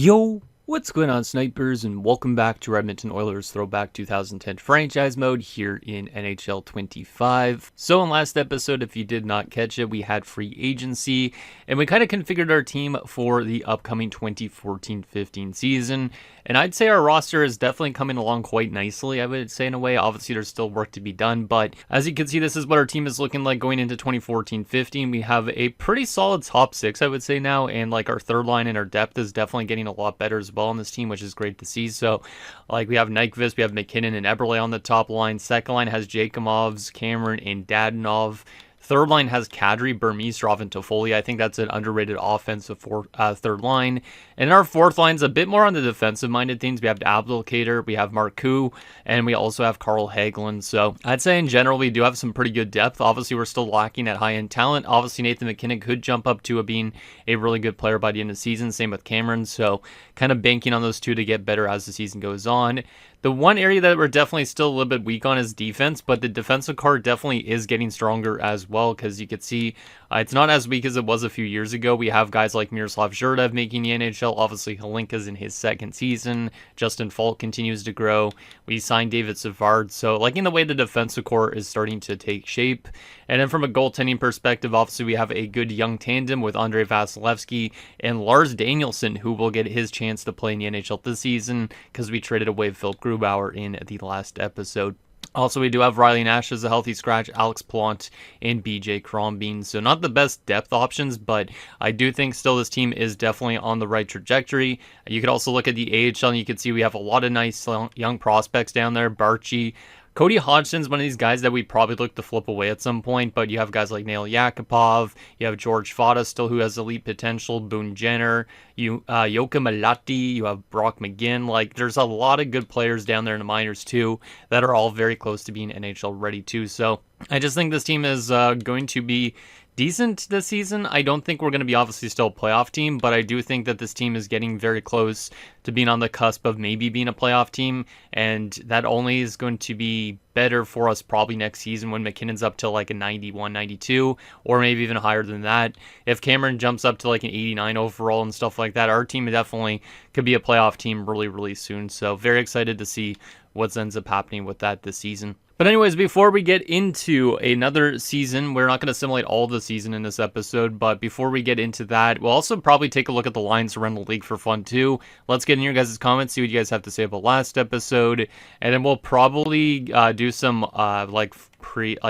Yo, what's going on, snipers, and welcome back to Edmonton Oilers Throwback 2010 franchise mode here in NHL 25. So in last episode, if you did not catch it, we had free agency, and we kind of configured our team for the upcoming 2014-15 season. And I'd say our roster is definitely coming along quite nicely, I would say, in a way. Obviously, there's still work to be done, but as you can see, this is what our team is looking like going into 2014-15. We have a pretty solid top six, I would say, now, and like our third line and our depth is definitely getting a lot better as well on this team, which is great to see. So, like, we have Nyquist, we have McKinnon and Eberle on the top line. Second line has Jakumovs, Cameron, and Dadonov. Third line has Kadri, Burmistrov, and Toffoli. I think that's an underrated offensive third line. And our fourth line's a bit more on the defensive-minded things. We have Abdelkader, we have Marcoux, and we also have Carl Hagelin. So I'd say in general we do have some pretty good depth. Obviously, we're still lacking at high-end talent. Obviously, Nathan McKinnon could jump up to being a really good player by the end of the season. Same with Cameron. So kind of banking on those two to get better as the season goes on. The one area that we're definitely still a little bit weak on is defense, but the defensive core definitely is getting stronger as well, because you could see it's not as weak as it was a few years ago. We have guys like Miroslav Zhurdev making the NHL. Obviously, Holinka's in his second season. Justin Falk continues to grow. We signed David Savard. So, like, in the way the defensive core is starting to take shape. And then from a goaltending perspective, obviously, we have a good young tandem with Andrei Vasilevsky and Lars Danielson, who will get his chance to play in the NHL this season because we traded away Phil Grubauer in the last episode. Also, we do have Riley Nash as a healthy scratch, Alex Plante, and BJ Crombeen. So not the best depth options, but I do think still this team is definitely on the right trajectory. You could also look at the AHL, and you can see we have a lot of nice young prospects down there. Barchi, Cody Hodgson's one of these guys that we probably look to flip away at some point, but you have guys like Nail Yakupov, you have George Fata still who has elite potential, Boone Jenner, Yoka Malatti, you have Brock McGinn. Like, there's a lot of good players down there in the minors too that are all very close to being NHL ready too. So I just think this team is going to be decent this season. I don't think we're going to be obviously still a playoff team, but I do think that this team is getting very close to being on the cusp of maybe being a playoff team, and that only is going to be better for us probably next season when McKinnon's up to like a 91, 92, or maybe even higher than that. If Cameron jumps up to like an 89 overall and stuff like that, our team definitely could be a playoff team really, really soon. So very excited to see what ends up happening with that this season. But anyways, before we get into another season, we're not going to simulate all the season in this episode, but before we get into that, we'll also probably take a look at the lines around the league for fun too. Let's get in your guys' comments, see what you guys have to say about last episode, and then we'll probably do some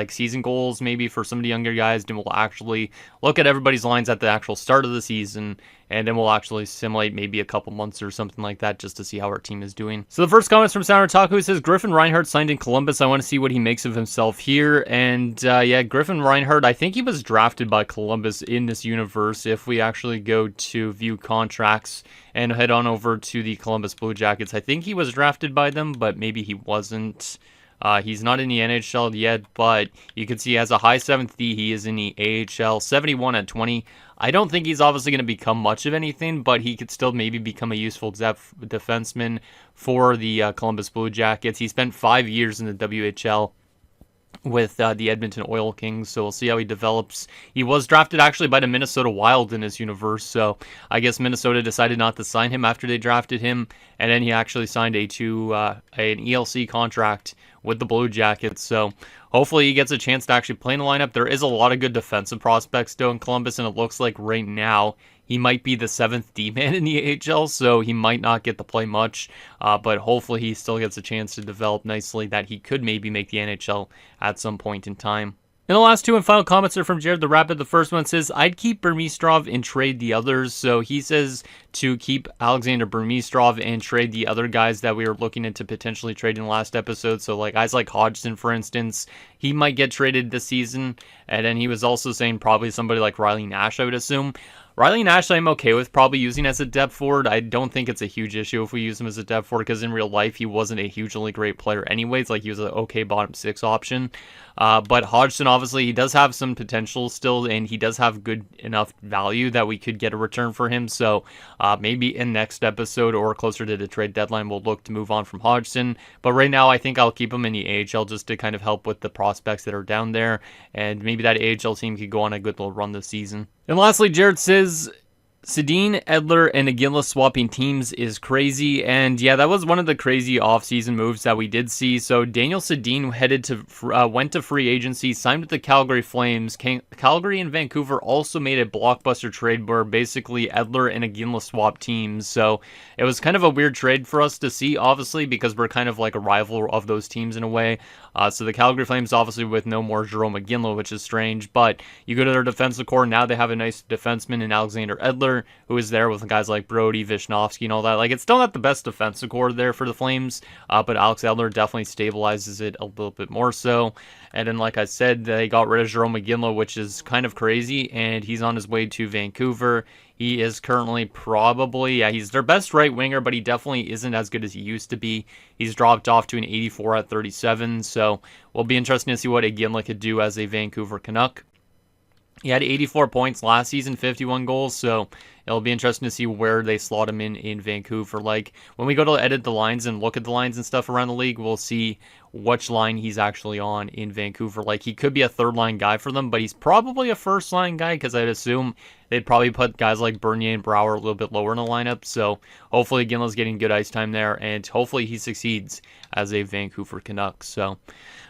season goals maybe for some of the younger guys, and we'll actually look at everybody's lines at the actual start of the season, and then we'll actually simulate maybe a couple months or something like that just to see how our team is doing. So the first comment is from Sound Otaku, who says, Griffin Reinhardt signed in Columbus. I want to see what he makes of himself here. And yeah, Griffin Reinhardt, I think he was drafted by Columbus in this universe. If we actually go to view contracts and head on over to the Columbus Blue Jackets, I think he was drafted by them, but maybe he wasn't. He's not in the NHL yet, but you can see he has a high 7th D. He is in the AHL, 71 at 20. I don't think he's obviously going to become much of anything, but he could still maybe become a useful defenseman for the Columbus Blue Jackets. He spent 5 years in the WHL with the Edmonton Oil Kings, so we'll see how he develops. He was drafted actually by the Minnesota Wild in his universe, so I guess Minnesota decided not to sign him after they drafted him, and then he actually signed an ELC contract with the Blue Jackets, so hopefully he gets a chance to actually play in the lineup. There is a lot of good defensive prospects still in Columbus, and it looks like right now he might be the 7th D-man in the AHL, so he might not get to play much, but hopefully he still gets a chance to develop nicely that he could maybe make the NHL at some point in time. And the last two and final comments are from Jared the Rapid. The first one says, I'd keep Burmistrov and trade the others. So he says to keep Alexander Burmistrov and trade the other guys that we were looking into potentially trading last episode. So like guys like Hodgson, for instance, he might get traded this season. And then he was also saying probably somebody like Riley Nash, I would assume. Riley Nash, I'm okay with probably using as a depth forward. I don't think it's a huge issue if we use him as a depth forward because in real life, he wasn't a hugely great player anyways. Like, he was an okay bottom six option. But Hodgson, obviously, he does have some potential still, and he does have good enough value that we could get a return for him. So maybe in next episode or closer to the trade deadline, we'll look to move on from Hodgson. But right now, I think I'll keep him in the AHL just to kind of help with the prospects that are down there. And maybe that AHL team could go on a good little run this season. And lastly, Jared says, Sedin, Edler, and Iginla swapping teams is crazy, and yeah, that was one of the crazy offseason moves that we did see. So Daniel Sedin went to free agency, signed with the Calgary Flames. Calgary and Vancouver also made a blockbuster trade where basically Edler and Iginla swapped teams. So it was kind of a weird trade for us to see, obviously, because we're kind of like a rival of those teams in a way. So the Calgary Flames, obviously, with no more Jerome Iginla, which is strange, but you go to their defensive core, now they have a nice defenseman in Alexander Edler, who is there with guys like Brody, Visnovsky, and all that. Like, it's still not the best defensive core there for the Flames, but Alex Edler definitely stabilizes it a little bit more so. And then, like I said, they got rid of Jerome Iginla, which is kind of crazy, and he's on his way to Vancouver. He is currently probably, he's their best right winger, but he definitely isn't as good as he used to be. He's dropped off to an 84 at 37, so we'll be interesting to see what Iginla could do as a Vancouver Canuck. He had 84 points last season, 51 goals, so it'll be interesting to see where they slot him in Vancouver. Like, when we go to edit the lines and look at the lines and stuff around the league, we'll see which line he's actually on in Vancouver. Like, he could be a third-line guy for them, but he's probably a first-line guy, because I'd assume they'd probably put guys like Bernier and Brouwer a little bit lower in the lineup, so hopefully Iginla's getting good ice time there, and hopefully he succeeds as a Vancouver Canuck. So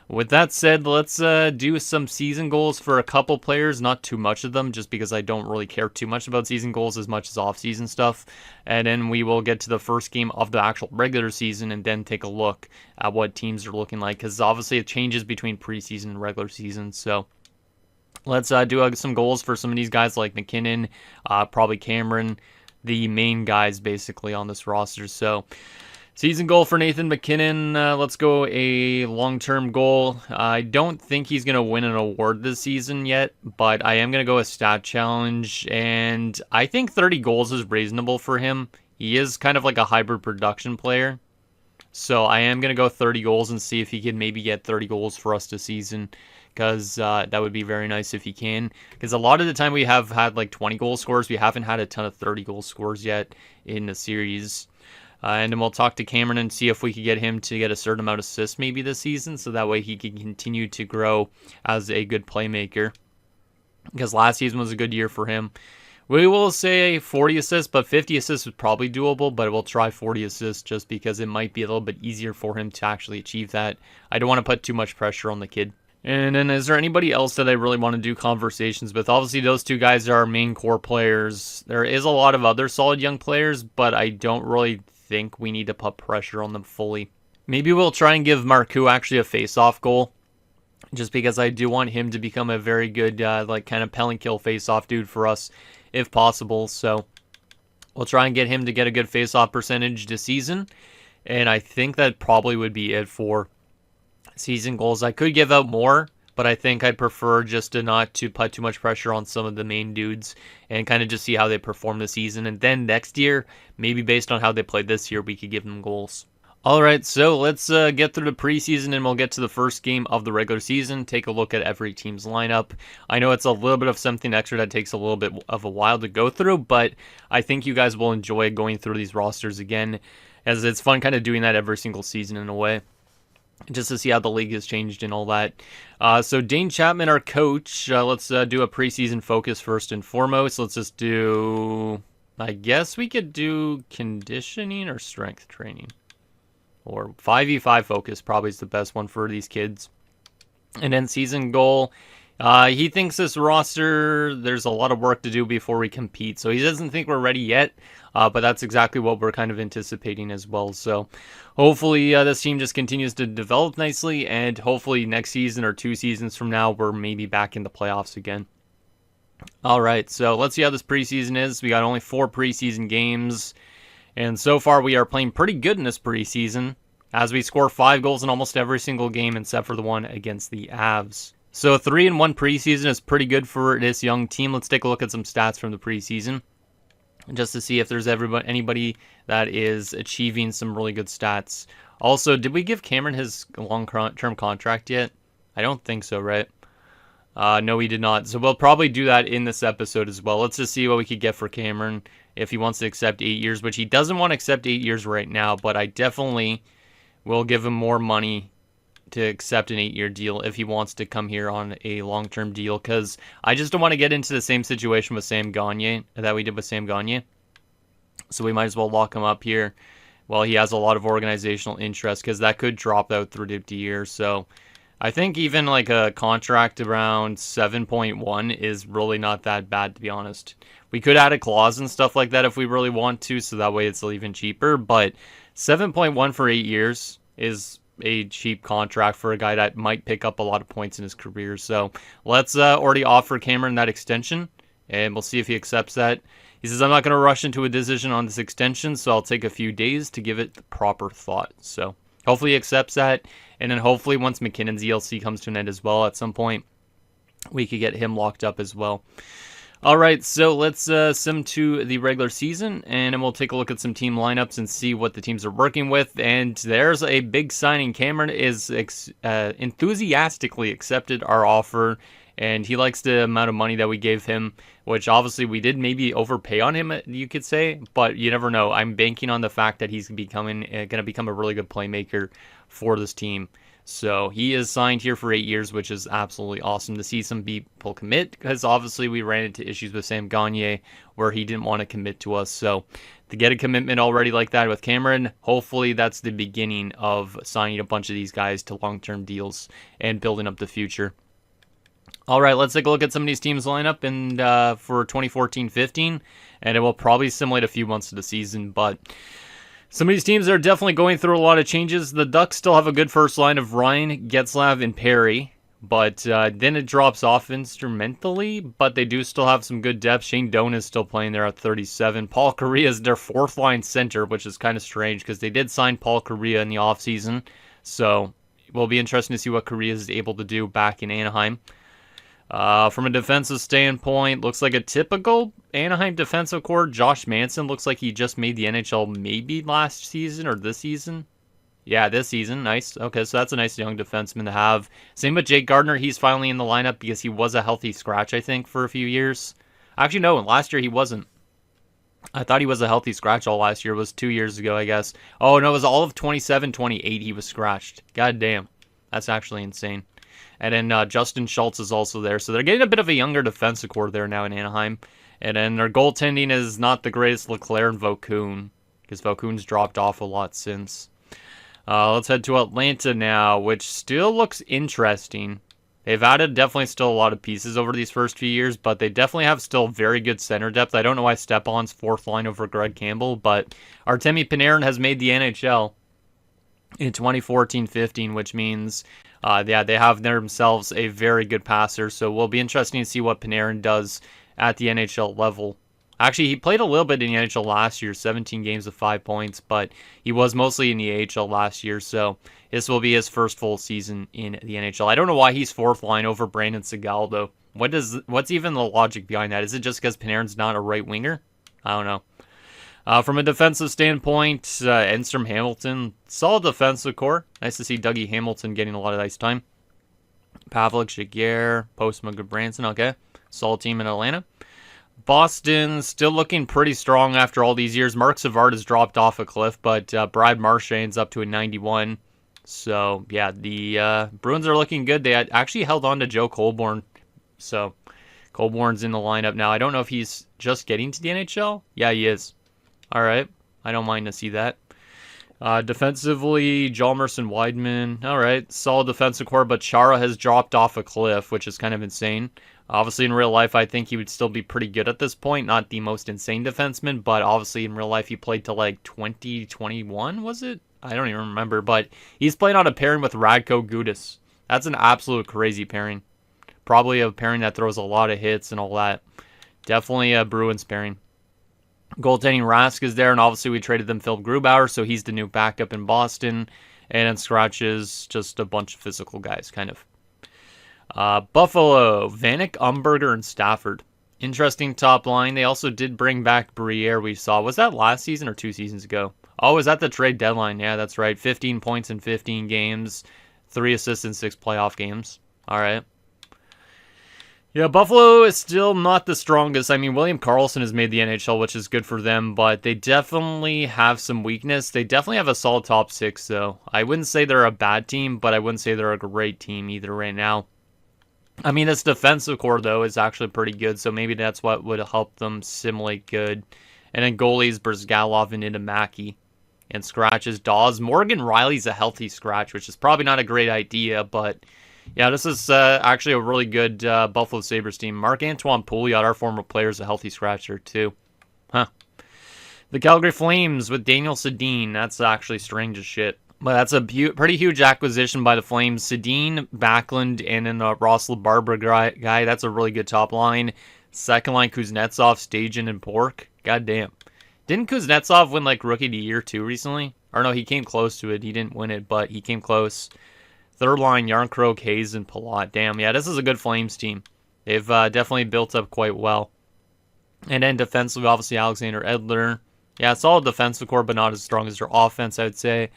with that said, let's do some season goals for a couple players, not too much of them, just because I don't really care too much about season goals as much as off-season stuff. And then we will get to the first game of the actual regular season and then take a look at what teams are looking like, because obviously it changes between preseason and regular season. So let's do some goals for some of these guys like McKinnon, probably Cameron, the main guys basically on this roster. So season goal for Nathan McKinnon, let's go a long-term goal. I don't think he's going to win an award this season yet, but I am going to go a stat challenge, and I think 30 goals is reasonable for him. He is kind of like a hybrid production player, so I am going to go 30 goals and see if he can maybe get 30 goals for us this season, because that would be very nice if he can, because a lot of the time we have had like 20 goal scores. We haven't had a ton of 30 goal scores yet in the series. And then we'll talk to Cameron and see if we could get him to get a certain amount of assists maybe this season, so that way he can continue to grow as a good playmaker, because last season was a good year for him. We will say 40 assists, but 50 assists is probably doable, but we'll try 40 assists just because it might be a little bit easier for him to actually achieve that. I don't want to put too much pressure on the kid. And then is there anybody else that I really want to do conversations with? Obviously, those two guys are our main core players. There is a lot of other solid young players, but I don't really think we need to put pressure on them fully. Maybe we'll try and give Marcoux actually a face-off goal, just because I do want him to become a very good, like, kind of pelling kill face-off dude for us, if possible. So we'll try and get him to get a good face-off percentage this season, and I think that probably would be it for season goals. I could give out more, but I think I'd prefer just to not to put too much pressure on some of the main dudes and kind of just see how they perform this season. And then next year, maybe based on how they played this year, we could give them goals. All right, so let's get through the preseason and we'll get to the first game of the regular season, take a look at every team's lineup. I know it's a little bit of something extra that takes a little bit of a while to go through, but I think you guys will enjoy going through these rosters again, as it's fun kind of doing that every single season in a way, just to see how the league has changed and all that. So Dane Chapman, our coach, let's do a preseason focus first and foremost. Let's just do, I guess we could do conditioning or strength training. Or 5v5 focus probably is the best one for these kids. And then season goal, he thinks this roster, there's a lot of work to do before we compete. So he doesn't think we're ready yet, but that's exactly what we're kind of anticipating as well. So hopefully this team just continues to develop nicely, and hopefully next season or 2 seasons from now, we're maybe back in the playoffs again. All right, so let's see how this preseason is. We got only 4 preseason games, and so far we are playing pretty good in this preseason, as we score 5 goals in almost every single game except for the one against the Avs. So 3-1 preseason is pretty good for this young team. Let's take a look at some stats from the preseason, just to see if there's anybody that is achieving some really good stats. Also, did we give Cameron his long-term contract yet? I don't think so, right? No, we did not. So we'll probably do that in this episode as well. Let's just see what we could get for Cameron if he wants to accept 8 years, which he doesn't want to accept 8 years right now, but I definitely will give him more money to accept an 8-year deal if he wants to come here on a long-term deal, because I just don't want to get into the same situation with Sam Gagner that we did with Sam Gagner. So we might as well lock him up here. Well, he has a lot of organizational interest, because that could drop out through the year. So I think even like a contract around 7.1 is really not that bad, to be honest. We could add a clause and stuff like that if we really want to, so that way it's even cheaper. But 7.1 for 8 years is a cheap contract for a guy that might pick up a lot of points in his career. So let's already offer Cameron that extension, and we'll see if he accepts that. He says, I'm not going to rush into a decision on this extension, so I'll take a few days to give it the proper thought. So hopefully he accepts that, and then hopefully once McKinnon's ELC comes to an end as well at some point, we could get him locked up as well. All right, so let's sim to the regular season, and then we'll take a look at some team lineups and see what the teams are working with. And there's a big signing. Cameron is enthusiastically accepted our offer, and he likes the amount of money that we gave him, which obviously we did maybe overpay on him, you could say, but you never know. I'm banking on the fact that he's going to become a really good playmaker for this team. So he is signed here for 8 years, which is absolutely awesome to see some people commit, because obviously we ran into issues with Sam Gagner where he didn't want to commit to us. So to get a commitment already like that with Cameron, hopefully that's the beginning of signing a bunch of these guys to long-term deals and building up the future. All right, let's take a look at some of these teams lineup and for 2014-15, and it will probably simulate a few months of the season, but some of these teams are definitely going through a lot of changes. The Ducks still have a good first line of Ryan, Getzlav, and Perry, but then it drops off instrumentally, but they do still have some good depth. Shane Doan is still playing there at 37. Paul Correa is their fourth line center, which is kind of strange because they did sign Paul Correa in the offseason, so it will be interesting to see what Correa is able to do back in Anaheim. From a defensive standpoint, looks like a typical Anaheim defensive core. Josh Manson looks like he just made the NHL maybe last season or this season. Yeah, this season. Nice. Okay, so that's a nice young defenseman to have. Same with Jake Gardner. He's finally in the lineup because he was a healthy scratch, I think, for a few years. Actually, no, last year he wasn't. I thought he was a healthy scratch all last year. It was 2 years ago, I guess. Oh, no, it was all of 27, 28 he was scratched. God damn. That's actually insane. And then Justin Schultz is also there. So they're getting a bit of a younger defensive core there now in Anaheim. And then their goaltending is not the greatest. Leclaire and Vokoun, because Vokoun's dropped off a lot since. Let's head to Atlanta now, which still looks interesting. They've added definitely still a lot of pieces over these first few years, but they definitely have still very good center depth. I don't know why Stepan's fourth line over Greg Campbell, but Artemi Panarin has made the NHL in 2014-15, which means they have themselves a very good passer. So it will be interesting to see what Panarin does at the NHL level. Actually, he played a little bit in the NHL last year, 17 games of 5 points, but he was mostly in the AHL last year, so this will be his first full season in the NHL. I don't know why he's fourth line over Brandon Segal, though. What's even the logic behind that? Is it just because Panarin's not a right winger? I don't know. From a defensive standpoint, Enstrom Hamilton, solid defensive core. Nice to see Dougie Hamilton getting a lot of ice time. Pavlik, Jaguar, Postma, Goodbranson, okay. Solid team in Atlanta. Boston still looking pretty strong after all these years. Mark Savard has dropped off a cliff, but Brad Marchand's up to a 91. So, yeah, the Bruins are looking good. They had actually held on to Joe Colborne. So, Colborne's in the lineup now. I don't know if he's just getting to the NHL. Yeah, he is. All right. I don't mind to see that. Defensively, Chalmers and Weidman. All right. Solid defensive core, but Chara has dropped off a cliff, which is kind of insane. Obviously, in real life, I think he would still be pretty good at this point. Not the most insane defenseman, but obviously in real life, he played to like 2021, was it? I don't even remember, but he's playing on a pairing with Radko Gudas. That's an absolute crazy pairing. Probably a pairing that throws a lot of hits and all that. Definitely a Bruins pairing. Goaltending Rask is there, and obviously we traded them Phil Grubauer, so he's the new backup in Boston. And then Scratches, just a bunch of physical guys, kind of. Buffalo, Vanek, Umberger, and Stafford. Interesting top line. They also did bring back Briere, we saw. Was that last season or 2 seasons ago? Oh, was that the trade deadline? Yeah, that's right. 15 points in 15 games. 3 assists in 6 playoff games. All right. Yeah, Buffalo is still not the strongest. I mean, William Karlsson has made the NHL, which is good for them, but they definitely have some weakness. They definitely have a solid top six, though. I wouldn't say they're a bad team, but I wouldn't say they're a great team either right now. I mean, this defensive core, though, is actually pretty good, so maybe that's what would help them simulate good. And then goalies, Brzgalov and Inamaki. And scratches, Dawes. Morgan Riley's a healthy scratch, which is probably not a great idea, but yeah, this is actually a really good Buffalo Sabres team. Marc-Antoine Pouliot, our former player, is a healthy scratcher, too. Huh. The Calgary Flames with Daniel Sedin. That's actually strange as shit. But that's a pretty huge acquisition by the Flames. Sedin, Backlund, and then Ross LaBarbera guy. That's a really good top line. Second line, Kuznetsov, Stajan, and Pork. God damn. Didn't Kuznetsov win like Rookie of the Year too recently? Or no, he came close to it. He didn't win it, but he came close. Third line, Yarncroke, Hayes, and Palat. Damn, yeah, this is a good Flames team. They've definitely built up quite well. And then defensively, obviously, Alexander Edler. Yeah, solid defensive core, but not as strong as their offense, I would say.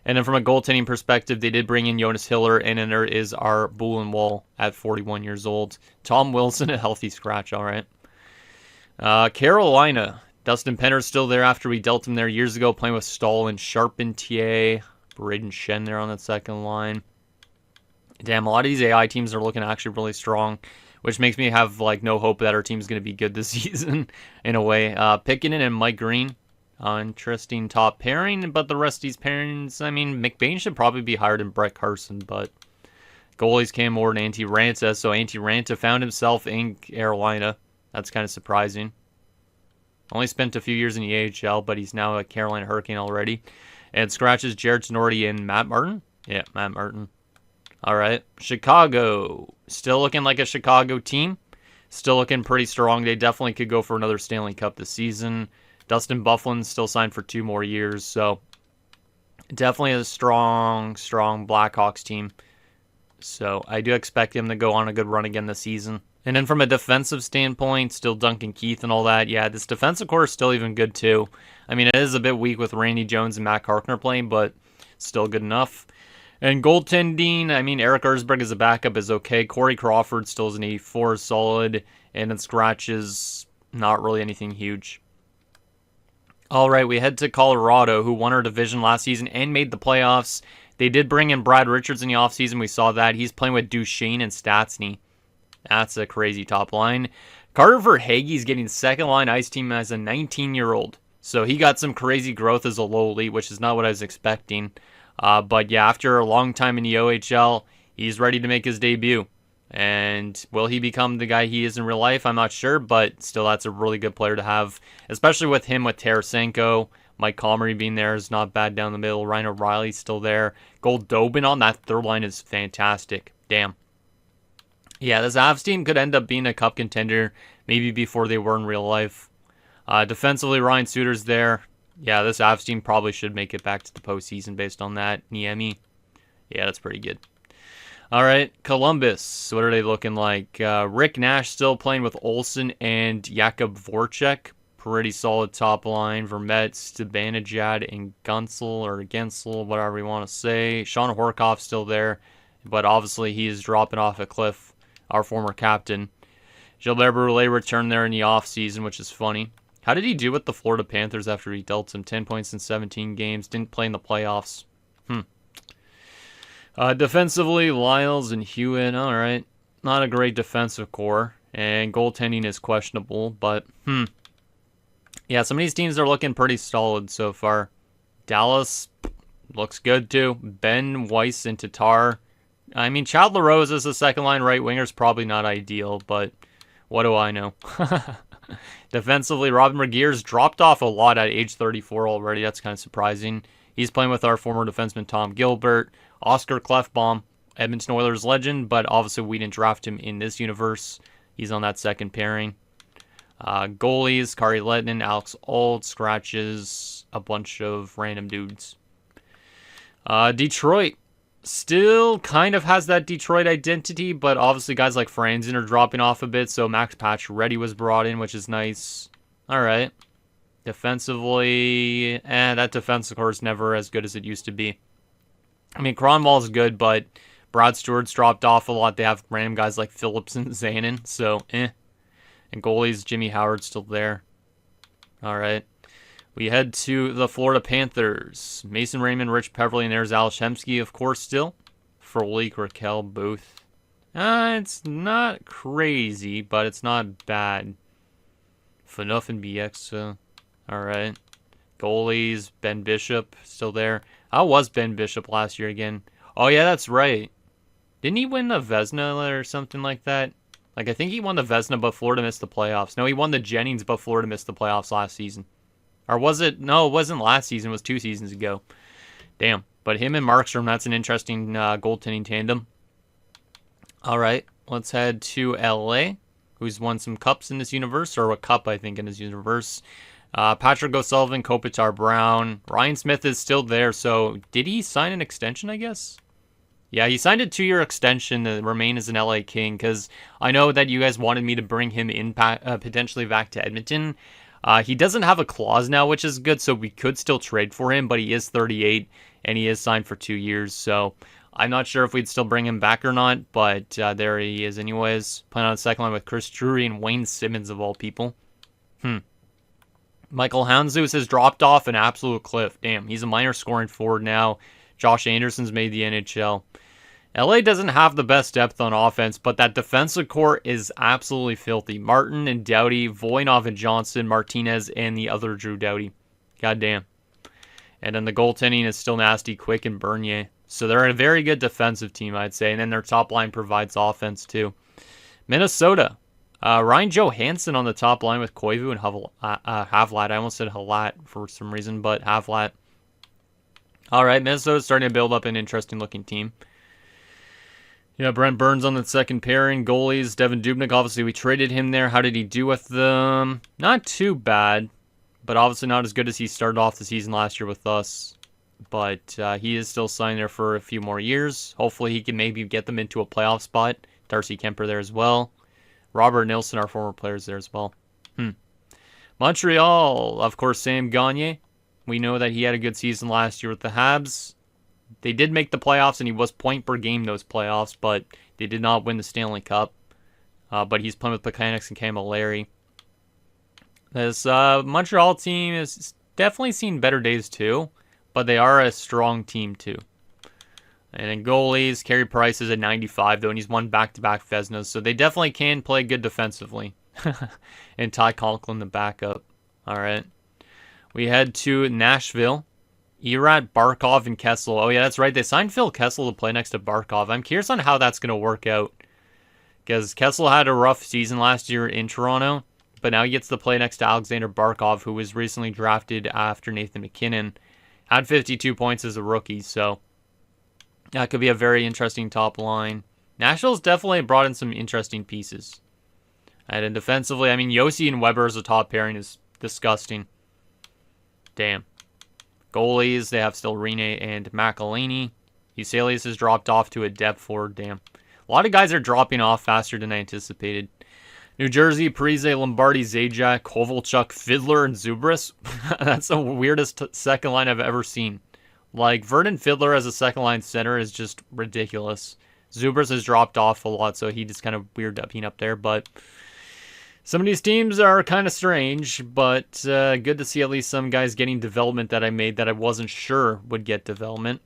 And then from a goaltending perspective, they did bring in Jonas Hiller, and then there is our Buhlenwald at 41 years old. Tom Wilson, a healthy scratch, all right. Carolina. Dustin Penner's still there after we dealt him there years ago, playing with Stahl and Charpentier. Braden Shen there on that second line. Damn, a lot of these AI teams are looking actually really strong, which makes me have like no hope that our team's going to be good this season in a way. Pickenen and Mike Green. Interesting top pairing, but the rest of these pairings, I mean, McBain should probably be higher than Brett Carson, but goalies came more than Antti Ranta, so Antti Ranta found himself in Carolina. That's kind of surprising. Only spent a few years in the AHL, but he's now a Carolina Hurricane already. And scratches Jared Tenorti and Matt Martin. Yeah, Matt Martin. All right. Chicago. Still looking like a Chicago team. Still looking pretty strong. They definitely could go for another Stanley Cup this season. Dustin Byfuglien's still signed for 2 more years. So definitely a strong Blackhawks team. So I do expect him to go on a good run again this season. And then from a defensive standpoint, still Duncan Keith and all that. Yeah, this defensive core is still even good too. I mean, it is a bit weak with Randy Jones and Matt Karkner playing, but still good enough. And goaltending, I mean, Eric Ersberg as a backup is okay. Corey Crawford still is an 84, solid. And then scratches, not really anything huge. All right, we head to Colorado, who won our division last season and made the playoffs. They did bring in Brad Richards in the offseason. We saw that. He's playing with Duchesne and Stastny. That's a crazy top line. Carter Verhaeghe's getting second line ice team as a 19-year-old. So he got some crazy growth as a lowly, which is not what I was expecting. But yeah, after a long time in the OHL, he's ready to make his debut. And will he become the guy he is in real life? I'm not sure, but still, that's a really good player to have, especially with him with Tarasenko. Mike Comrie being there is not bad down the middle. Ryan O'Reilly's still there. Goldobin on that third line is fantastic. Damn. Yeah, this Avs team could end up being a cup contender maybe before they were in real life. Defensively, Ryan Suter's there. Yeah, this Avs team probably should make it back to the postseason based on that. Niemi. Yeah, that's pretty good. All right, Columbus. What are they looking like? Rick Nash still playing with Olsen and Jakub Voracek. Pretty solid top line. Vermette, Zibanejad, and Gensel, whatever you want to say. Sean Horkoff's still there, but obviously he is dropping off a cliff. Our former captain. Gilbert Brule returned there in the offseason, which is funny. How did he do with the Florida Panthers after he dealt some 10 points in 17 games? Didn't play in the playoffs. Defensively, Lyles and Hewitt. All right. Not a great defensive core. And goaltending is questionable, but yeah, some of these teams are looking pretty solid so far. Dallas looks good too. Ben, Weiss, and Tatar. I mean, Chad LaRose as a second-line right winger is probably not ideal, but what do I know? Defensively, Robin Regeer's dropped off a lot at age 34 already. That's kind of surprising. He's playing with our former defenseman Tom Gilbert. Oscar Klefbom, Edmonton Oilers legend, but obviously we didn't draft him in this universe. He's on that second pairing. Goalies, Kari Lettinen, Alex Auld, scratches, a bunch of random dudes. Detroit still kind of has that Detroit identity, but obviously guys like Franzen are dropping off a bit, so Max Pacioretty was brought in, which is nice. All right. Defensively, that defensive core is never as good as it used to be. I mean, Cronwall's good, but Brad Stewart's dropped off a lot. They have random guys like Phillips and Zanin, so And goalies, Jimmy Howard's still there. All right. We head to the Florida Panthers. Mason Raymond, Rich Peverley, and there's Alex Hemsky, of course, still. Frolik, Raquel, Booth. It's not crazy, but it's not bad. Phaneuf and BX. All right. Goalies, Ben Bishop, still there. How was Ben Bishop last year again? Oh, yeah, that's right. Didn't he win the Vezina or something like that? Like, I think he won the Vezina, but Florida missed the playoffs. No, he won the Jennings, but Florida missed the playoffs last season. Or was it? No, it wasn't last season. It was 2 seasons ago. Damn. But him and Markstrom, that's an interesting goaltending tandem. All right. Let's head to LA, who's won some cups in this universe, or a cup, I think, in this universe. Patrick O'Sullivan, Kopitar Brown. Ryan Smith is still there, so did he sign an extension, I guess? Yeah, he signed a 2-year extension to remain as an LA King, because I know that you guys wanted me to bring him in potentially back to Edmonton. He doesn't have a clause now, which is good, so we could still trade for him, but he is 38, and he is signed for 2 years, so I'm not sure if we'd still bring him back or not, but there he is anyways. Playing on the second line with Chris Drury and Wayne Simmons, of all people. Michael Houndzus has dropped off an absolute cliff. Damn, he's a minor scoring forward now. Josh Anderson's made the NHL. LA doesn't have the best depth on offense, but that defensive core is absolutely filthy. Martin and Doughty, Voinov and Johnson, Martinez, and the other Drew Doughty. Goddamn. And then the goaltending is still nasty, Quick and Bernier. So they're a very good defensive team, I'd say. And then their top line provides offense, too. Minnesota. Ryan Johansson on the top line with Koivu and Havlat. I almost said Halat for some reason, but Havlat. All right, Minnesota's starting to build up an interesting-looking team. Yeah, Brent Burns on the second pairing. Goalies, Devin Dubnyk. Obviously, we traded him there. How did he do with them? Not too bad, but obviously not as good as he started off the season last year with us. But he is still signed there for a few more years. Hopefully, he can maybe get them into a playoff spot. Darcy Kemper there as well. Robert Nilsson, our former players there as well. Montreal, of course, Sam Gagner. We know that he had a good season last year with the Habs. They did make the playoffs, and he was point per game those playoffs, but they did not win the Stanley Cup. But he's playing with Plekanec and Camilleri. This Montreal team has definitely seen better days too, but they are a strong team too. And then goalies, Carey Price is at 95 though, and he's won back-to-back Vezinas, so they definitely can play good defensively. And Ty Conklin, the backup. All right. We head to Nashville. Erat, Barkov, and Kessel. Oh, yeah, that's right. They signed Phil Kessel to play next to Barkov. I'm curious on how that's going to work out. Because Kessel had a rough season last year in Toronto, but now he gets to play next to Alexander Barkov, who was recently drafted after Nathan McKinnon. Had 52 points as a rookie, so that could be a very interesting top line. Nashville's definitely brought in some interesting pieces. And then defensively, I mean, Yossi and Weber as a top pairing is disgusting. Damn. Goalies, they have still Rene and McElhaney. Euselius has dropped off to a depth forward. Damn. A lot of guys are dropping off faster than I anticipated. New Jersey, Parise, Lombardi, Zajac, Kovalchuk, Fiddler, and Zubris. That's the weirdest second line I've ever seen. Like, Vernon Fiddler as a second line center is just ridiculous. Zubris has dropped off a lot, so he just kind of weird being up there, but some of these teams are kind of strange, but good to see at least some guys getting development that I made that I wasn't sure would get development.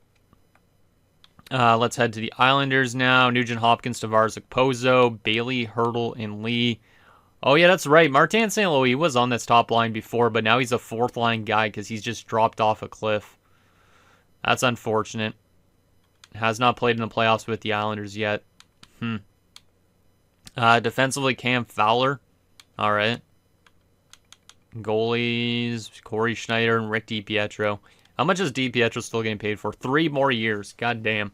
Let's head to the Islanders now. Nugent Hopkins, Tavares, Pozo, Bailey, Hurdle, and Lee. Oh, yeah, that's right. Martin St. Louis was on this top line before, but now he's a fourth line guy because he's just dropped off a cliff. That's unfortunate. Has not played in the playoffs with the Islanders yet. Defensively, Cam Fowler. All right. Goalies, Corey Schneider and Rick DiPietro. How much is DiPietro still getting paid for? 3 more years. God damn.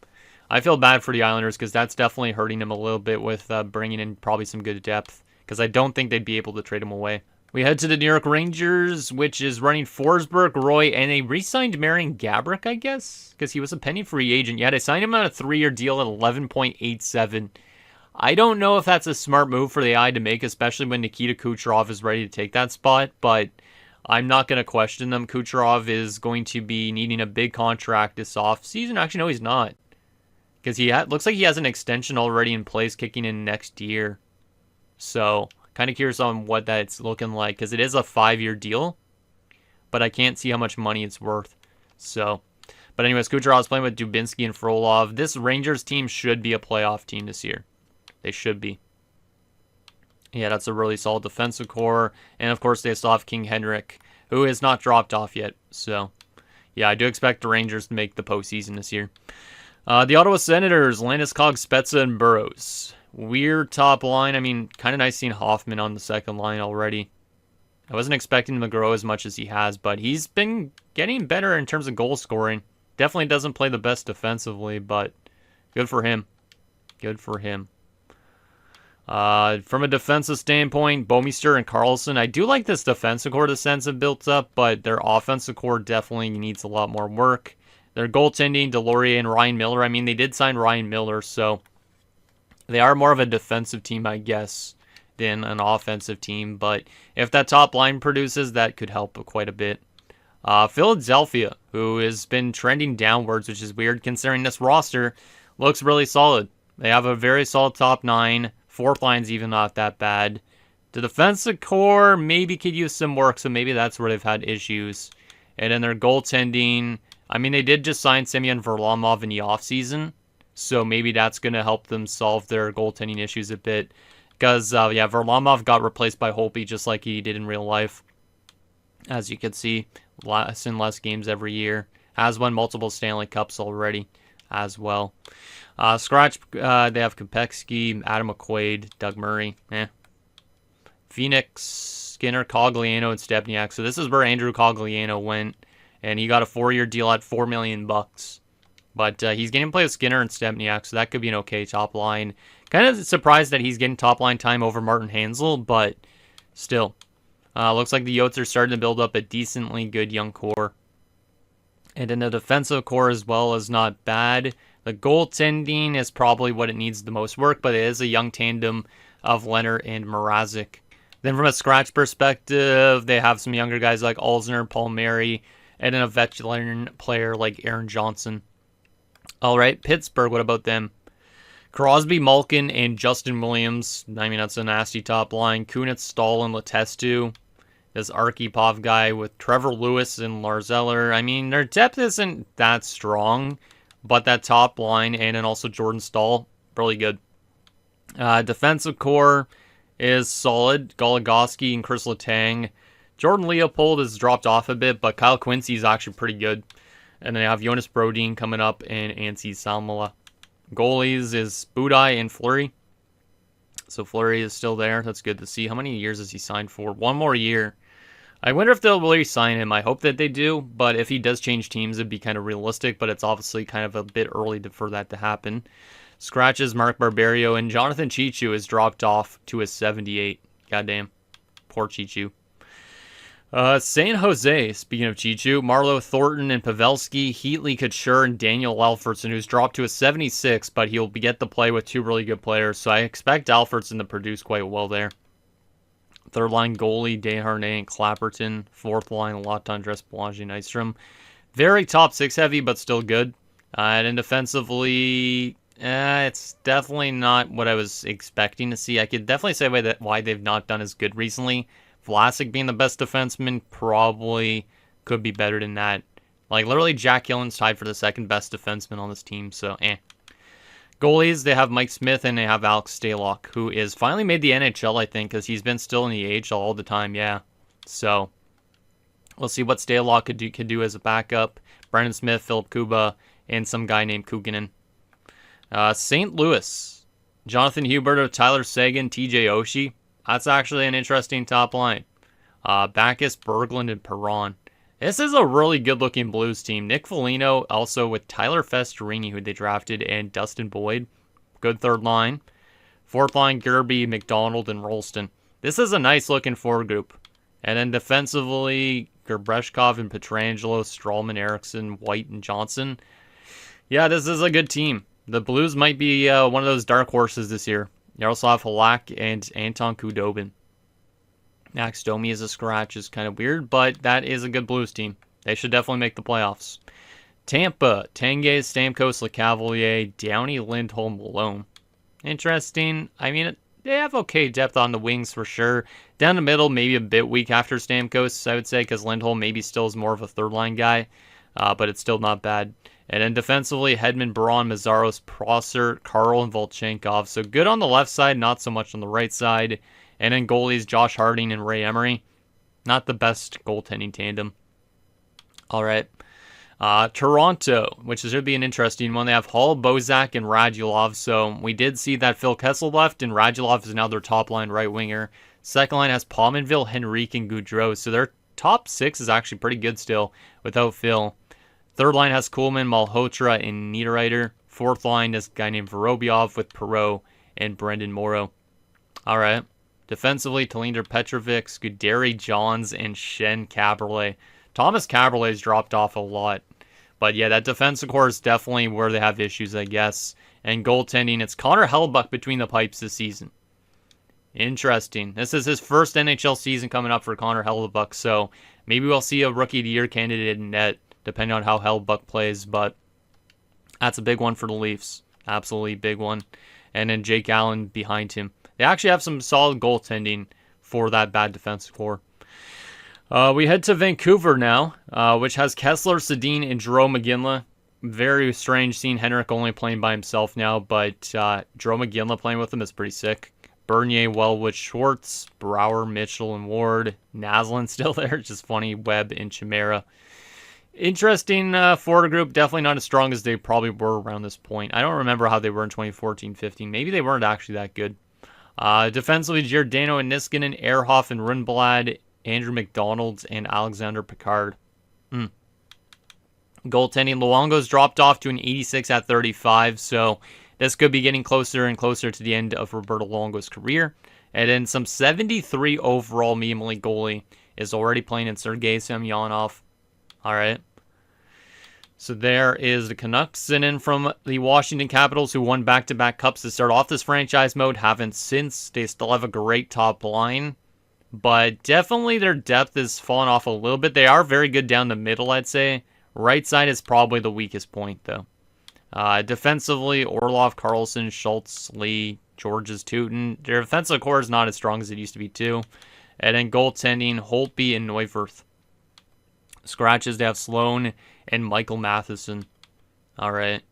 I feel bad for the Islanders because that's definitely hurting them a little bit with bringing in probably some good depth, because I don't think they'd be able to trade him away. We head to the New York Rangers, which is running Forsberg, Roy, and they re-signed Marian Gaborik, I guess, because he was a penny free agent. Yeah, they signed him on a 3-year deal at 11.87. I don't know if that's a smart move for the I to make, especially when Nikita Kucherov is ready to take that spot, but I'm not going to question them. Kucherov is going to be needing a big contract this offseason. Actually, no, he's not, Because looks like he has an extension already in place kicking in next year. So, kind of curious on what that's looking like. Because it is a 5-year deal. But I can't see how much money it's worth. So, but anyways, Kucherov's playing with Dubinsky and Frolov. This Rangers team should be a playoff team this year. They should be. Yeah, that's a really solid defensive core. And, of course, they still have King Henrik, who has not dropped off yet. So, yeah, I do expect the Rangers to make the postseason this year. The Ottawa Senators, Landeskog, Spezza, and Burrows. Weird top line. I mean, kind of nice seeing Hoffman on the second line already. I wasn't expecting him to grow as much as he has, but he's been getting better in terms of goal scoring. Definitely doesn't play the best defensively, but good for him. Good for him. From a defensive standpoint, Bouwmeester and Carlson. I do like this defensive core the Sens have built up, but their offensive core definitely needs a lot more work. Their goaltending, Delorier and Ryan Miller. I mean, they did sign Ryan Miller, so they are more of a defensive team, I guess, than an offensive team. But if that top line produces, that could help quite a bit. Philadelphia, who has been trending downwards, which is weird considering this roster looks really solid. They have a very solid top 9. Fourth line's even not that bad. The defensive core maybe could use some work, so maybe that's where they've had issues. And then their goaltending, I mean, they did just sign Semyon Varlamov in the offseason, so maybe that's going to help them solve their goaltending issues a bit. Because, yeah, Varlamov got replaced by Holtby just like he did in real life. As you can see, less and less games every year. Has won multiple Stanley Cups already as well. Scratch, they have Kopecky, Adam McQuaid, Doug Murray. Phoenix, Skinner, Cogliano, and Stepniak. So this is where Andrew Cogliano went, and he got a 4-year deal at $4 million. But he's getting to play with Skinner and Stepniak, so that could be an okay top line. Kind of surprised that he's getting top line time over Martin Hansel, but still. Looks like the Yotes are starting to build up a decently good young core. And then the defensive core as well is not bad. The goaltending is probably what it needs the most work, but it is a young tandem of Leonard and Mrazek. Then from a scratch perspective, they have some younger guys like Alzner, Palmieri, and then a veteran player like Aaron Johnson. All right, Pittsburgh, what about them? Crosby, Malkin, and Justin Williams. I mean, that's a nasty top line. Kunitz, Stahl, and Letestu. This Arkhipov guy with Trevor Lewis and Lars Eller. I mean, their depth isn't that strong, but that top line and then also Jordan Stahl, really good. Defensive core is solid. Goligoski and Chris Letang. Jordan Leopold has dropped off a bit, but Kyle Quincy is actually pretty good. And then they have Jonas Brodin coming up and Anssi Salmela. Goalies is Budai and Fleury. So Fleury is still there. That's good to see. How many years has he signed for? 1 more year. I wonder if they'll really sign him. I hope that they do, but if he does change teams, it'd be kind of realistic, but it's obviously kind of a bit early for that to happen. Scratches, Mark Barberio, and Jonathan Chichu has dropped off to a 78. Goddamn. Poor Chichu. San Jose, speaking of Chichu, Marlo Thornton and Pavelski, Heatley, Couture, and Daniel Alfredson, who's dropped to a 76, but he'll get to play with 2 really good players, so I expect Alfredson to produce quite well there. Third line goalie, Desharnais and Clapperton. Fourth line, Latendresse, Belanger, Nystrom. Very top 6 heavy, but still good. And then defensively, it's definitely not what I was expecting to see. I could definitely say why they've not done as good recently. Vlasic being the best defenseman probably could be better than that. Like, literally, Jack Gillen's tied for the second best defenseman on this team, so Goalies, they have Mike Smith and they have Alex Stalock, who is finally made the NHL, I think, because he's been still in the AHL all the time, yeah. So, we'll see what Stalock could do as a backup. Brendan Smith, Philip Kuba, and some guy named Kukinen. St. Louis, Jonathan Hubert, Tyler Seguin, TJ Oshie. That's actually an interesting top line. Backus, Berglund, and Perron. This is a really good-looking Blues team. Nick Foligno, also with Tyler Festerini, who they drafted, and Dustin Boyd. Good third line. Fourth line, Gerby, McDonald, and Rolston. This is a nice-looking forward group. And then defensively, Gerbreshkov and Petrangelo, Strawman, Erickson, White, and Johnson. Yeah, this is a good team. The Blues might be one of those dark horses this year. You also have Halak and Anton Khudobin. Max Domi as a scratch is kind of weird, but that is a good Blues team. They should definitely make the playoffs. Tampa, Tanguay, Stamkos, LeCavalier, Downey, Lindholm, Malone. Interesting. I mean, they have okay depth on the wings for sure. Down the middle, maybe a bit weak after Stamkos, I would say, because Lindholm maybe still is more of a third-line guy, but it's still not bad. And then defensively, Hedman, Braun, Mazzaros, Prosser, Carl, and Volchenkov. So good on the left side, not so much on the right side. And then goalies, Josh Harding and Ray Emery. Not the best goaltending tandem. All right. Toronto, which should be an interesting one. They have Hall, Bozak, and Radulov. So we did see that Phil Kessel left, and Radulov is now their top line right winger. Second line has Pominville, Henrique, and Goudreau. So their top six is actually pretty good still without Phil. Third line has Kuhlman, Malhotra, and Niederreiter. Fourth line is a guy named Vorobyov with Perreault and Brendan Morrow. All right. Defensively, Talinder Petrovic, Scuderi Johns, and Shen Caberlet. Thomas Caberlet's dropped off a lot. But yeah, that defensive core is definitely where they have issues, I guess. And goaltending, it's Connor Hellebuyck between the pipes this season. Interesting. This is his first NHL season coming up for Connor Hellebuyck, so maybe we'll see a Rookie of the Year candidate in net, depending on how Hellebuyck plays, but that's a big one for the Leafs. Absolutely big one. And then Jake Allen behind him. They actually have some solid goaltending for that bad defensive core. We head to Vancouver now, which has Kessler, Sedin, and Jerome McGinley. Very strange seeing Henrik only playing by himself now, but Jerome McGinley playing with him is pretty sick. Bernier, Wellwood, Schwartz, Brower, Mitchell, and Ward. Naslin still there, just funny. Webb and Chimera. Interesting forward group. Definitely not as strong as they probably were around this point. I don't remember how they were in 2014-15. Maybe they weren't actually that good. Defensively, Giordano and Niskanen, Ehrhoff and Rundblad, Andrew McDonald, and Alexander Picard. Goaltending, Luongo's dropped off to an 86 at 35, so this could be getting closer and closer to the end of Roberto Luongo's career. And then some 73 overall medium league goalie is already playing in Sergei Semyonov. All right. So there is the Canucks. And then from the Washington Capitals, who won back-to-back cups to start off this franchise mode, haven't since. They still have a great top line. But definitely their depth has fallen off a little bit. They are very good down the middle, I'd say. Right side is probably the weakest point, though. Defensively, Orlov, Carlson, Schultz, Lee, Georges, Tootin. Their defensive core is not as strong as it used to be, too. And then goaltending, Holtby and Neuwirth. Scratches, they have Sloan and Michael Matheson. All right.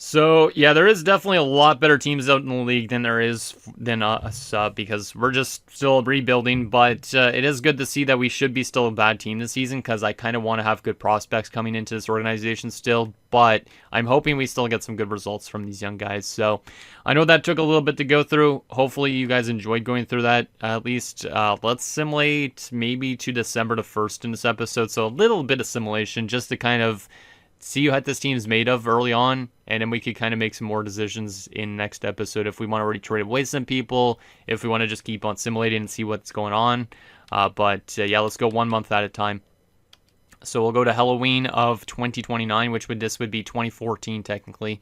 So, yeah, there is definitely a lot better teams out in the league than there is than us because we're just still rebuilding. But it is good to see that we should be still a bad team this season because I kind of want to have good prospects coming into this organization still. But I'm hoping we still get some good results from these young guys. So I know that took a little bit to go through. Hopefully you guys enjoyed going through that. At least let's simulate maybe to December the 1st in this episode. So a little bit of simulation just to kind of see what this team's made of early on, and then we could kind of make some more decisions in next episode if we want to already trade away some people, if we want to just keep on simulating and see what's going on. But yeah, let's go 1 month at a time. So we'll go to Halloween of 2029, this would be 2014 technically.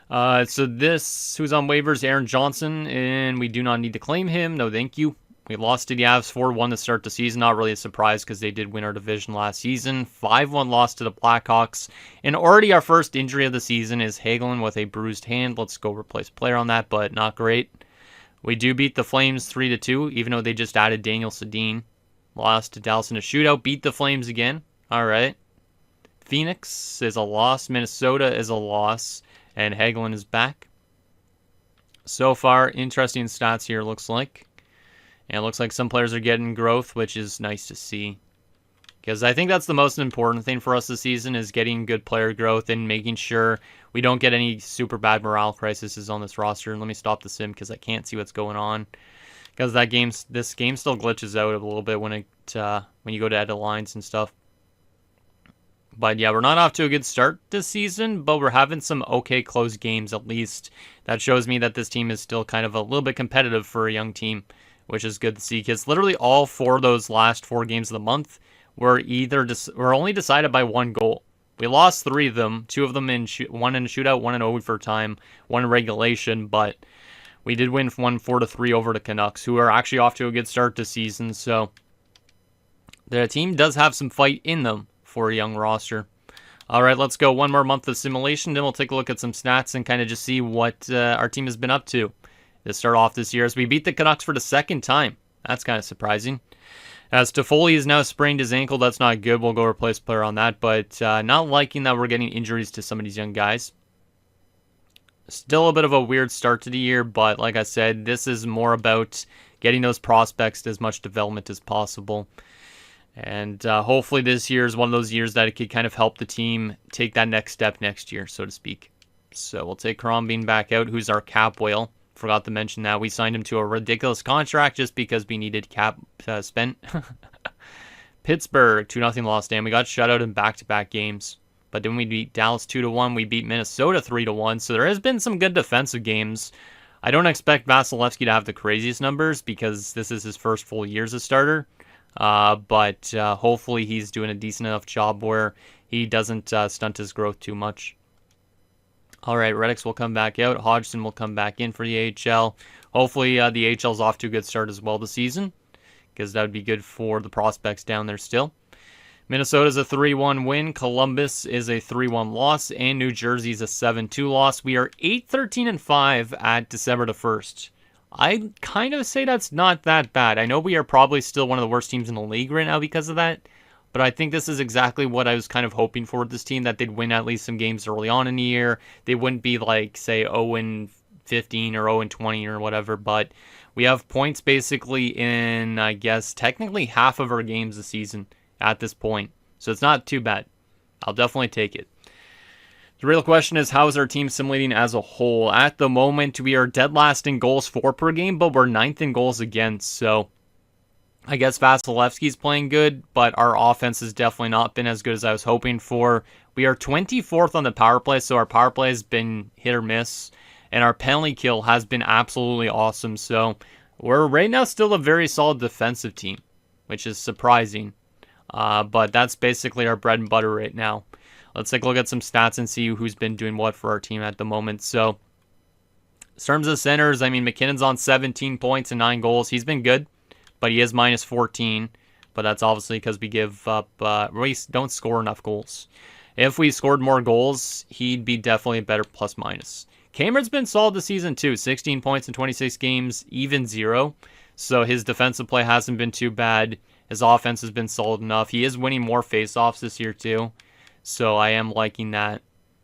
So this, who's on waivers, Aaron Johnson, and we do not need to claim him. No, thank you. We lost to the Avs 4-1 to start the season. Not really a surprise because they did win our division last season. 5-1 loss to the Blackhawks. And already our first injury of the season is Hagelin with a bruised hand. Let's go replace a player on that, but not great. We do beat the Flames 3-2, even though they just added Daniel Sedin. Lost to Dallas in a shootout. Beat the Flames again. All right. Phoenix is a loss. Minnesota is a loss. And Hagelin is back. So far, interesting stats here, looks like. And it looks like some players are getting growth, which is nice to see. Because I think that's the most important thing for us this season is getting good player growth and making sure we don't get any super bad morale crises on this roster. And let me stop the sim because I can't see what's going on. Because this game still glitches out a little bit when you go to edit lines and stuff. But yeah, we're not off to a good start this season, but we're having some okay close games at least. That shows me that this team is still kind of a little bit competitive for a young team, which is good to see because literally all four of those last 4 games of the month were only decided by 1 goal. We lost 3 of them, 2 of them one in a shootout, 1 in overtime, 1 in regulation, but we did win 4-3 over the Canucks, who are actually off to a good start this season. So the team does have some fight in them for a young roster. All right, let's go one more month of simulation, then we'll take a look at some stats and kind of just see what our team has been up to start off this year as we beat the Canucks for the second time. That's kind of surprising. As Toffoli has now sprained his ankle, that's not good. We'll go replace player on that, but not liking that we're getting injuries to some of these young guys. Still a bit of a weird start to the year, but like I said, this is more about getting those prospects to as much development as possible. And hopefully this year is one of those years that it could kind of help the team take that next step next year, so to speak. So we'll take Karambin back out, who's our cap whale. Forgot to mention that. We signed him to a ridiculous contract just because we needed cap spent. Pittsburgh, 2-0 loss, and we got shut out in back-to-back games. But then we beat Dallas 2-1. We beat Minnesota 3-1. So there has been some good defensive games. I don't expect Vasilevsky to have the craziest numbers because this is his first full year as a starter. But hopefully he's doing a decent enough job where he doesn't stunt his growth too much. All right, Reddick's will come back out. Hodgson will come back in for the AHL. Hopefully the AHL's off to a good start as well this season because that would be good for the prospects down there still. Minnesota's a 3-1 win. Columbus is a 3-1 loss. And New Jersey's a 7-2 loss. We are 8-13-5 at December the 1st. I'd kind of say that's not that bad. I know we are probably still one of the worst teams in the league right now because of that. But I think this is exactly what I was kind of hoping for with this team, that they'd win at least some games early on in the year. They wouldn't be like, say, 0-15 or 0-20 or whatever. But we have points basically in, I guess, technically half of our games this season at this point. So it's not too bad. I'll definitely take it. The real question is, how is our team simulating as a whole? At the moment, we are dead last in goals for per game, but we're 9th in goals against. So I guess Vasilevsky's playing good, but our offense has definitely not been as good as I was hoping for. We are 24th on the power play, so our power play has been hit or miss, and our penalty kill has been absolutely awesome. So we're right now still a very solid defensive team, which is surprising. But that's basically our bread and butter right now. Let's take a look at some stats and see who's been doing what for our team at the moment. So in terms of centers, I mean, McKinnon's on 17 points and 9 goals. He's been good, but he is minus 14. But that's obviously because we give up, we don't score enough goals. If we scored more goals, he'd be definitely a better plus minus. Cameron's been solid this season too. 16 points in 26 games, even 0. So his defensive play hasn't been too bad. His offense has been solid enough. He is winning more faceoffs this year too. So I am liking that.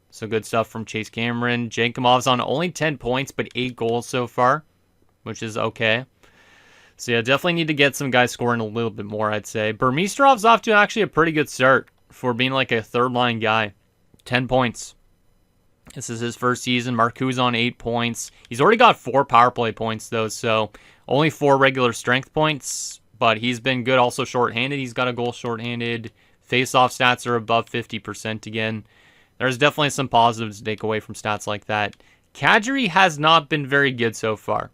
So good stuff from Chase Cameron. Jankumov's on only 10 points, but 8 goals so far, which is okay. So yeah, definitely need to get some guys scoring a little bit more, I'd say. Burmistrov's off to actually a pretty good start for being like a third-line guy. 10 points. This is his first season. Marcoux on 8 points. He's already got 4 power play points, though, so only 4 regular strength points, but he's been good. Also shorthanded. He's got a goal shorthanded. Face-off stats are above 50% again. There's definitely some positives to take away from stats like that. Kadri has not been very good so far.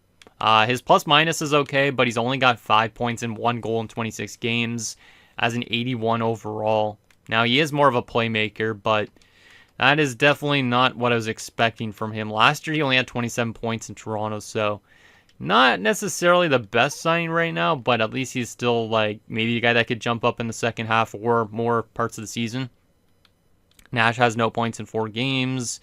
His plus-minus is okay, but he's only got 5 points and 1 goal in 26 games as an 81 overall. Now, he is more of a playmaker, but that is definitely not what I was expecting from him. Last year, he only had 27 points in Toronto, so not necessarily the best signing right now, but at least he's still like maybe a guy that could jump up in the second half or more parts of the season. Nash has no points in 4 games.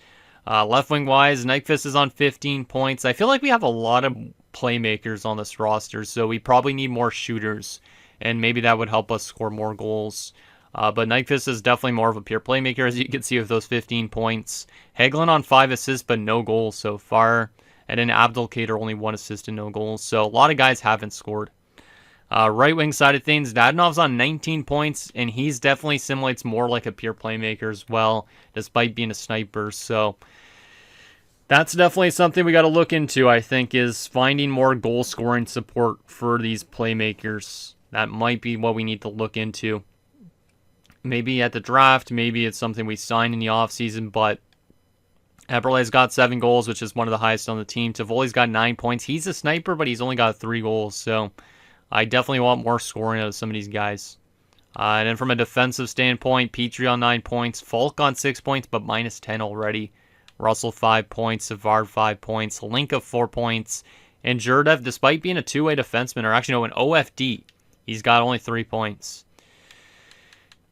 Left wing wise, Nyquist is on 15 points. I feel like we have a lot of playmakers on this roster, so we probably need more shooters, and maybe that would help us score more goals. But Nyquist is definitely more of a pure playmaker, as you can see with those 15 points. Hagelin on 5 assists, but no goals so far. And then Abdelkader only 1 assist and no goals. So a lot of guys haven't scored. Right wing side of things, Dadonov's on 19 points, and he's definitely simulates more like a pure playmaker as well, despite being a sniper. So that's definitely something we got to look into, I think, is finding more goal scoring support for these playmakers. That might be what we need to look into. Maybe at the draft, maybe it's something we sign in the offseason, but Eberle's got 7 goals, which is one of the highest on the team. Tivoli's got 9 points. He's a sniper, but he's only got 3 goals, so I definitely want more scoring out of some of these guys. And then from a defensive standpoint, Petrie on 9 points, Falk on 6 points, but minus 10 already. Russell 5 points, Savard 5 points, Linka 4 points, and Jurdev, despite being a two-way defenseman, or actually no, an OFD, he's got only 3 points.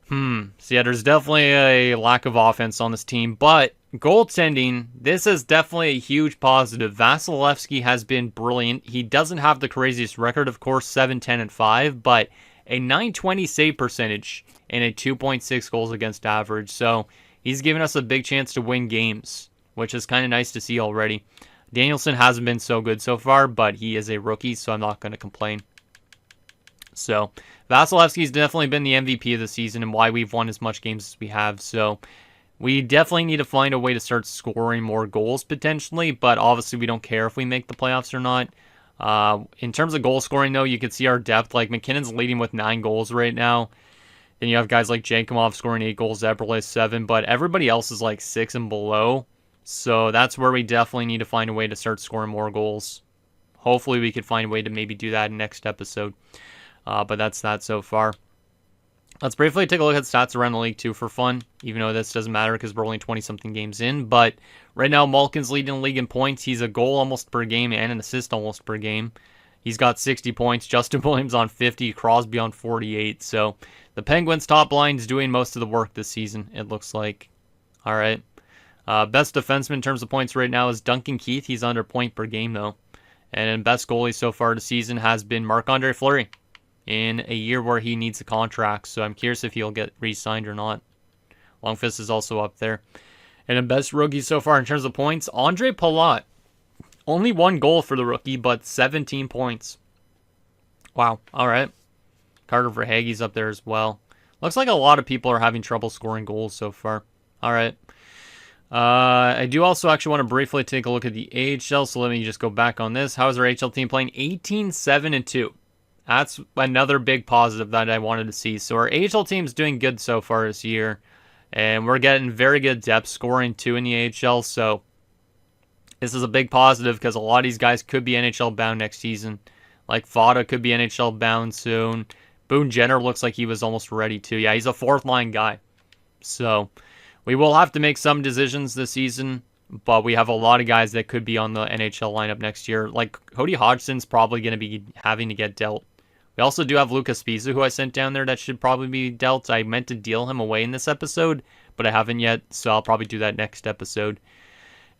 So yeah, there's definitely a lack of offense on this team, but goaltending, this is definitely a huge positive. Vasilevsky has been brilliant. He doesn't have the craziest record, of course, 7-10-5, but a 920 save percentage and a 2.6 goals against average. So he's given us a big chance to win games, which is kind of nice to see already. Danielson hasn't been so good so far, but he is a rookie, so I'm not going to complain. So Vasilevsky's definitely been the MVP of the season and why we've won as much games as we have. So we definitely need to find a way to start scoring more goals potentially, but obviously we don't care if we make the playoffs or not. In terms of goal scoring, though, you can see our depth. Like McKinnon's leading with 9 goals right now. Then you have guys like Jankumov scoring 8 goals, Eberle 7, but everybody else is like 6 and below. So that's where we definitely need to find a way to start scoring more goals. Hopefully we could find a way to maybe do that in next episode. But that's that so far. Let's briefly take a look at stats around the league too for fun, even though this doesn't matter because we're only 20-something games in. But right now, Malkin's leading the league in points. He's a goal almost per game and an assist almost per game. He's got 60 points. Justin Williams on 50. Crosby on 48. So the Penguins' top line is doing most of the work this season, it looks like. All right. Best defenseman in terms of points right now is Duncan Keith. He's under point per game, though. And best goalie so far this season has been Marc-Andre Fleury, in a year where he needs a contract. So I'm curious if he'll get re-signed or not. Longfist is also up there. And the best rookie so far in terms of points, Andre Palat. Only 1 goal for the rookie, but 17 points. Wow. All right. Carter Verhaeghe's up there as well. Looks like a lot of people are having trouble scoring goals so far. All right. I do also actually want to briefly take a look at the AHL, so let me just go back on this. How is our AHL team playing? 18-7-2. That's another big positive that I wanted to see. So our AHL team's doing good so far this year. And we're getting very good depth scoring too in the AHL. So this is a big positive because a lot of these guys could be NHL bound next season. Like Fada could be NHL bound soon. Boone Jenner looks like he was almost ready to. Yeah, he's a 4th line guy. So we will have to make some decisions this season. But we have a lot of guys that could be on the NHL lineup next year. Like Cody Hodgson's probably going to be having to get dealt. We also do have Lucas Spiza, who I sent down there, that should probably be dealt. I meant to deal him away in this episode, but I haven't yet, so I'll probably do that next episode.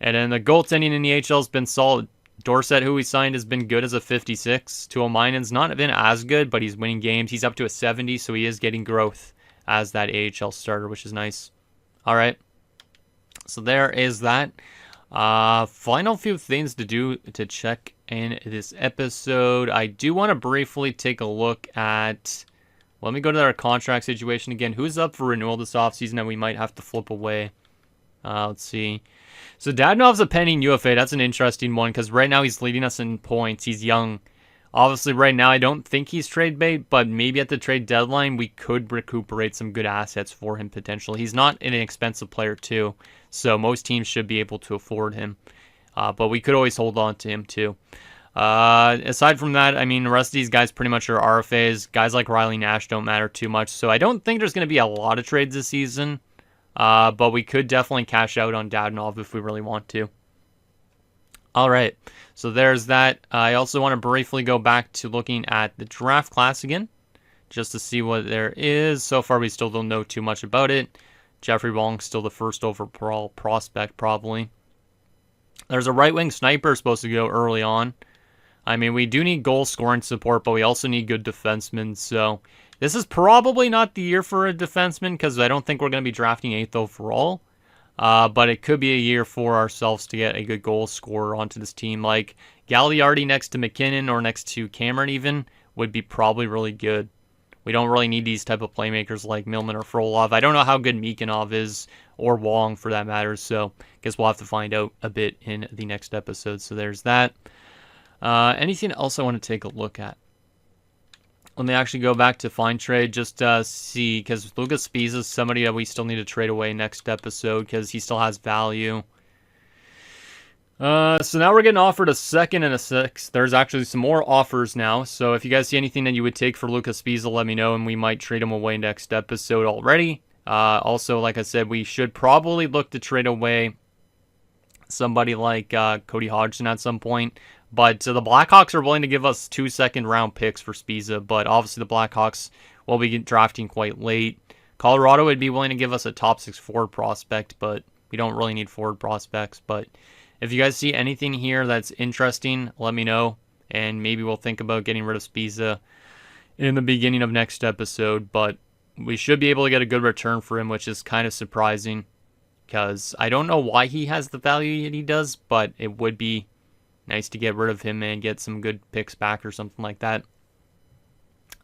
And then the goaltending in the AHL has been solid. Dorsett, who we signed, has been good as a 56. Tuomainen's not been as good, but he's winning games. He's up to a 70, so he is getting growth as that AHL starter, which is nice. All right. So there is that. Final few things to do to check in this episode. I do want to briefly take a look at, let me go to our contract situation again. Who's up for renewal this offseason that we might have to flip away? Let's see. So Dadonov's a pending UFA. That's an interesting one because right now he's leading us in points. He's young. Obviously right now I don't think he's trade bait, but maybe at the trade deadline we could recuperate some good assets for him potentially. He's not an expensive player too, so most teams should be able to afford him. But we could always hold on to him too. Aside from that, I mean, the rest of these guys pretty much are RFAs. Guys like Riley Nash don't matter too much. So I don't think there's going to be a lot of trades this season. But we could definitely cash out on Dadonov if we really want to. All right. So there's that. I also want to briefly go back to looking at the draft class again, just to see what there is. So far, we still don't know too much about it. Jeffrey Wong's still the first overall prospect, probably. There's a right-wing sniper supposed to go early on. I mean, we do need goal-scoring support, but we also need good defensemen. So this is probably not the year for a defenseman because I don't think we're going to be drafting 8th overall. But it could be a year for ourselves to get a good goal scorer onto this team. Like Gagliardi next to McKinnon or next to Cameron even would be probably really good. We don't really need these type of playmakers like Millman or Frolov. I don't know how good Mikanov is, or Wong for that matter, so I guess we'll have to find out a bit in the next episode. So there's that. Anything else I want to take a look at? Let me actually go back to Find Trade just to see, because Lucas Spiza is somebody that we still need to trade away next episode because he still has value. So now we're getting offered a 2nd and a 6th. There's actually some more offers now. So if you guys see anything that you would take for Lucas Spiza, let me know, and we might trade him away next episode already. Also, like I said, we should probably look to trade away somebody like Cody Hodgson at some point. But the Blackhawks are willing to give us 2 second-round picks for Spiza, but obviously the Blackhawks will be drafting quite late. Colorado would be willing to give us a top 6 forward prospect, but we don't really need forward prospects. But if you guys see anything here that's interesting, let me know, and maybe we'll think about getting rid of Spiza in the beginning of next episode. But we should be able to get a good return for him, which is kind of surprising, because I don't know why he has the value that he does, but it would be nice to get rid of him and get some good picks back or something like that.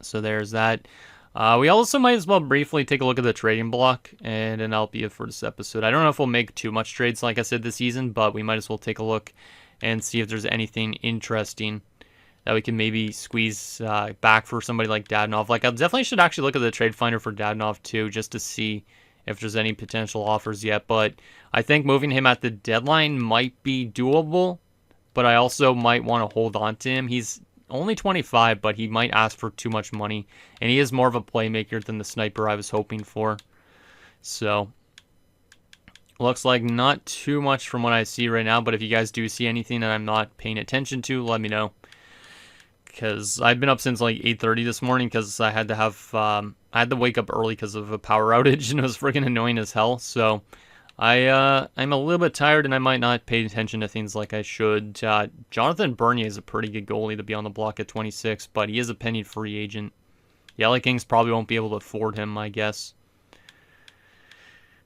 So there's that. We also might as well briefly take a look at the trading block, and then that'll be it for this episode. I don't know if we'll make too much trades, like I said, this season, but we might as well take a look and see if there's anything interesting that we can maybe squeeze back for somebody like Dadonov. Like, I definitely should actually look at the trade finder for Dadonov too, just to see if there's any potential offers yet. But I think moving him at the deadline might be doable, but I also might want to hold on to him. He's only 25, but he might ask for too much money, and he is more of a playmaker than the sniper I was hoping for. So, looks like not too much from what I see right now, but if you guys do see anything that I'm not paying attention to, let me know. Because I've been up since like 8:30 this morning because I had to wake up early because of a power outage, and it was freaking annoying as hell. So I'm a little bit tired, and I might not pay attention to things like I should. Jonathan Bernier is a pretty good goalie to be on the block at 26, but he is a penny free agent. The LA Kings probably won't be able to afford him, I guess.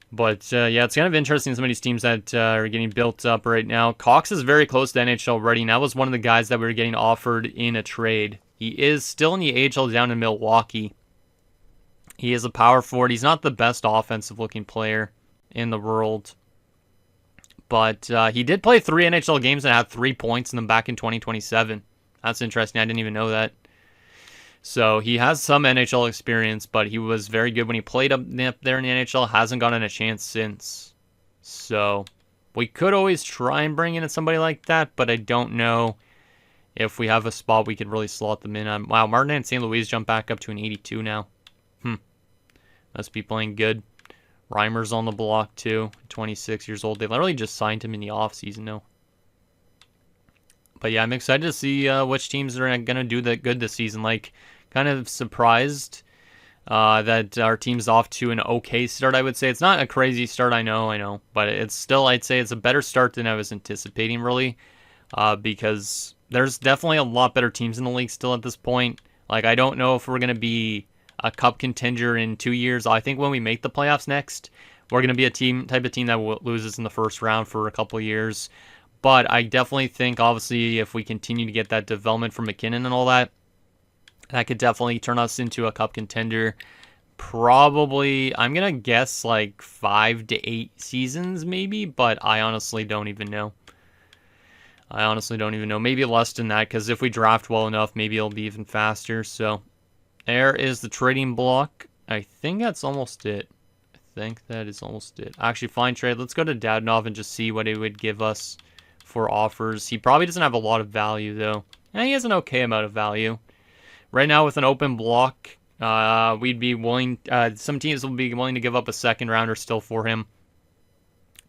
But yeah, it's kind of interesting, some of these teams that are getting built up right now. Cox is very close to NHL ready, and that was one of the guys that we were getting offered in a trade. He is still in the AHL down in Milwaukee. He is a power forward. He's not the best offensive-looking player in the world, but he did play 3 NHL games and had 3 points in them back in 2027. That's interesting. I didn't even know that. So he has some NHL experience, but he was very good when he played up there in the NHL. Hasn't gotten a chance since. So we could always try and bring in somebody like that, but I don't know if we have a spot we could really slot them in. Wow, Martin and St. Louis jumped back up to an 82 now. Must be playing good. Reimer's on the block too, 26 years old. They literally just signed him in the offseason though. But yeah, I'm excited to see which teams are going to do that good this season. Like, kind of surprised that our team's off to an okay start, I would say. It's not a crazy start, I know. But it's still, I'd say it's a better start than I was anticipating, really. Because there's definitely a lot better teams in the league still at this point. Like, I don't know if we're going to be a cup contender in 2 years. I think when we make the playoffs next, we're going to be a type of team that loses in the first round for a couple of years. But I definitely think, obviously, if we continue to get that development from McKinnon and all that, that could definitely turn us into a cup contender. Probably, I'm going to guess like 5 to 8 seasons maybe, but I honestly don't even know. Maybe less than that, because if we draft well enough, maybe it'll be even faster. So there is the trading block. I think that's almost it. Actually, fine trade. Let's go to Dadonov and just see what it would give us for offers. He probably doesn't have a lot of value, though. And he has an okay amount of value. Right now, with an open block, we'd be willing... some teams will be willing to give up a second rounder still for him.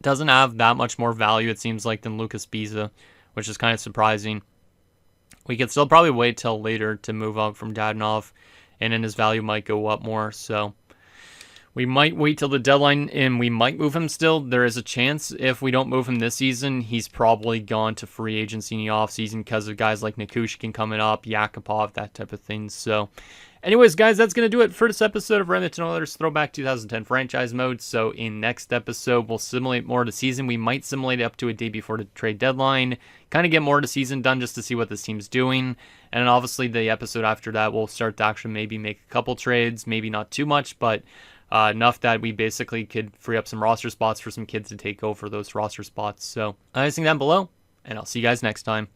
Doesn't have that much more value, it seems like, than Lucas Biza, which is kind of surprising. We could still probably wait till later to move up from Dadonov, and then his value might go up more, so... We might wait till the deadline, and we might move him still. There is a chance if we don't move him this season, he's probably gone to free agency in the offseason because of guys like Nikushkin coming up, Yakupov, that type of thing. So, anyways, guys, that's going to do it for this episode of Edmonton Oilers Throwback 2010 Franchise Mode. So, in next episode, we'll simulate more of the season. We might simulate up to a day before the trade deadline, kind of get more of the season done just to see what this team's doing. And then obviously, the episode after that, we'll start to actually maybe make a couple trades, maybe not too much, but... enough that we basically could free up some roster spots for some kids to take over those roster spots. So, anything down below, and I'll see you guys next time.